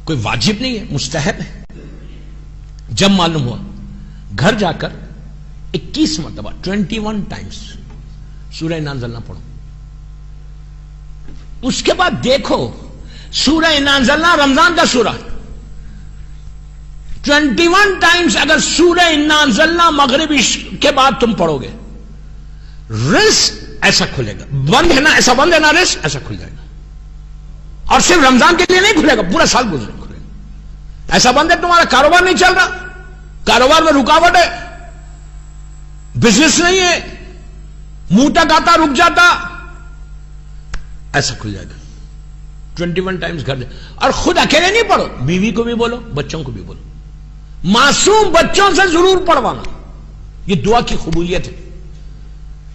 کوئی واجب نہیں ہے، مستحب ہے. جب معلوم ہوا گھر جا کر 21 مرتبہ 21 ٹائمز سورہ انا انزلنا پڑھو. اس کے بعد دیکھو سورہ انا انزلنا رمضان کا سورہ 21 ٹائمز اگر سورہ انا انزلنا مغرب کے بعد تم پڑھو گے، رزق ایسا کھلے گا. بند ہے نا، ایسا بند ہے نا، رزق ایسا کھل جائے گا. اور صرف رمضان کے لیے نہیں کھلے گا، پورا سال گزرے کھلے گا. ایسا بند ہے تمہارا کاروبار نہیں چل رہا، کاروبار میں رکاوٹ ہے، بزنس نہیں ہے، منہ تک آتا رک جاتا، ایسا کھل جائے گا. 21 ٹائمز گھر جائے. اور خود اکیلے نہیں پڑھو، بیوی کو بھی بولو، بچوں کو بھی بولو. معصوم بچوں سے ضرور پڑھوانا، یہ دعا کی قبولیت ہے.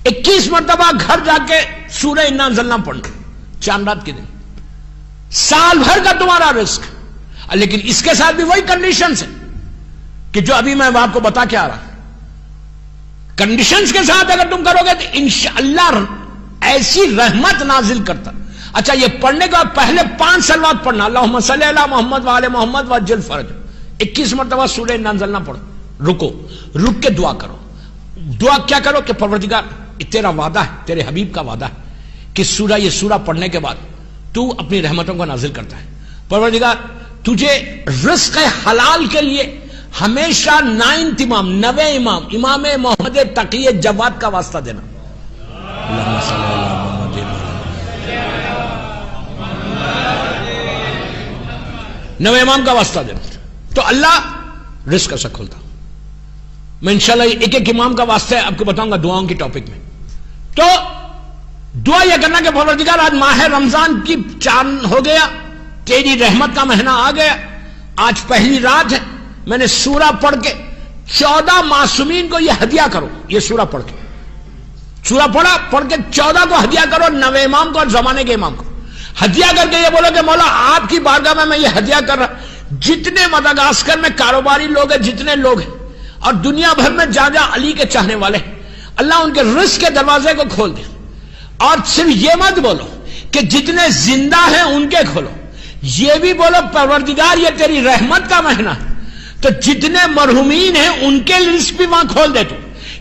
21 مرتبہ گھر جا کے سورہ انا انزلنا پڑھنا، چاند رات کے دن، سال بھر کا تمہارا رزق. لیکن اس کے ساتھ بھی وہی کنڈیشنز ہیں کہ جو ابھی میں آپ کو بتا کے آ رہا. کنڈیشنز کے ساتھ اگر تم کرو گے تو انشاءاللہ ایسی رحمت نازل کرتا. اچھا، یہ پڑھنے کا پہلے 5 صلوات پڑھنا، اللہم صلی علی محمد وعلی محمد وعجل فرج. 21 مرتبہ سورہ انا انزلنا پڑھو. رکو، رک کے دعا کرو. دعا کیا کرو کہ پروردگار، تیرا وعدہ ہے، تیرے حبیب کا وعدہ ہے کہ یہ سورہ پڑھنے کے بعد تو اپنی رحمتوں کو نازل کرتا ہے. پروردگار تجھے رزق حلال کے لیے ہمیشہ 9 امام 9 امام امام محمد تقی جواد کا واسطہ دینا. اللہم صلی علی محمد 9 امام کا واسطہ دینا تو اللہ رزق ایسا کھولتا. میں انشاءاللہ ایک ایک امام کا واسطہ آپ کو بتاؤں گا دعاؤں کی ٹاپک میں. تو دعا یہ کرنا کہ پروردگار آج ماہ رمضان کی چاند ہو گیا، تیری رحمت کا مہینہ آ گیا، آج پہلی رات ہے، میں نے سورہ پڑھ کے 14 معصومین کو یہ ہدیہ کرو. یہ سورہ پڑھ کے سورہ پڑھ کے 14 کو ہدیہ کرو، 9 امام کو اور زمانے کے امام کو ہدیہ کر کے یہ بولو کہ مولا آپ کی بارگاہ میں یہ ہدیہ کر رہا. جتنے مدغاسکر میں کاروباری لوگ ہیں، جتنے لوگ ہیں اور دنیا بھر میں جہاں علی کے چاہنے والے ہیں، اللہ ان کے رزق کے دروازے کو کھول دے. اور صرف یہ مت بولو کہ جتنے زندہ ہیں ان کے کھولو، یہ بھی بولو پروردگار یہ تیری رحمت کا مہینہ ہے تو جتنے مرحومین ہیں ان کے رزق بھی وہاں کھول دے تو.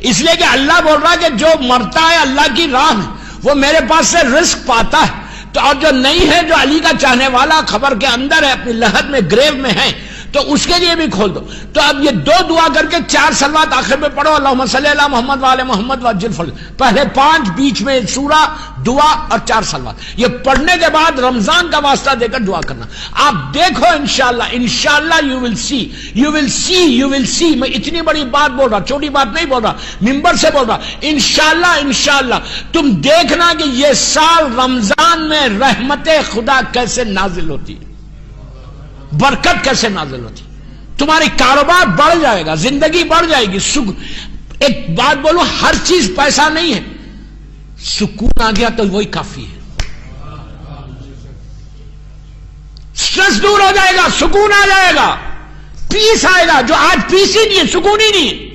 اس لیے کہ اللہ بول رہا ہے کہ جو مرتا ہے اللہ کی راہ میں وہ میرے پاس سے رزق پاتا ہے. تو اور جو نہیں ہے، جو علی کا چاہنے والا خبر کے اندر ہے، اپنی لحد میں گریو میں ہے، تو اس کے لیے بھی کھول دو. تو اب یہ 2 دعا کر کے 4 صلوات آخر میں پڑھو، اللہم صلی علی محمد وعلی محمد وعجل فرج. پہلے 5 بیچ میں سورہ، دعا اور 4 صلوات. یہ پڑھنے کے بعد رمضان کا واسطہ دے کر دعا کرنا. آپ دیکھو انشاءاللہ یو ول سی. میں اتنی بڑی بات بول رہا، چھوٹی بات نہیں بول رہا، ممبر سے بول رہا. انشاءاللہ تم دیکھنا کہ یہ سال رمضان میں رحمت خدا کیسے نازل ہوتی ہے، برکت کیسے نازل ہوتی. تمہاری کاروبار بڑھ جائے گا، زندگی بڑھ جائے گی. ایک بات بولو، ہر چیز پیسہ نہیں ہے. سکون آ گیا تو وہی کافی ہے. سٹریس دور ہو جائے گا، سکون آ جائے گا، پیس آئے گا. جو آج پیس ہی نہیں ہے، سکون ہی نہیں ہے.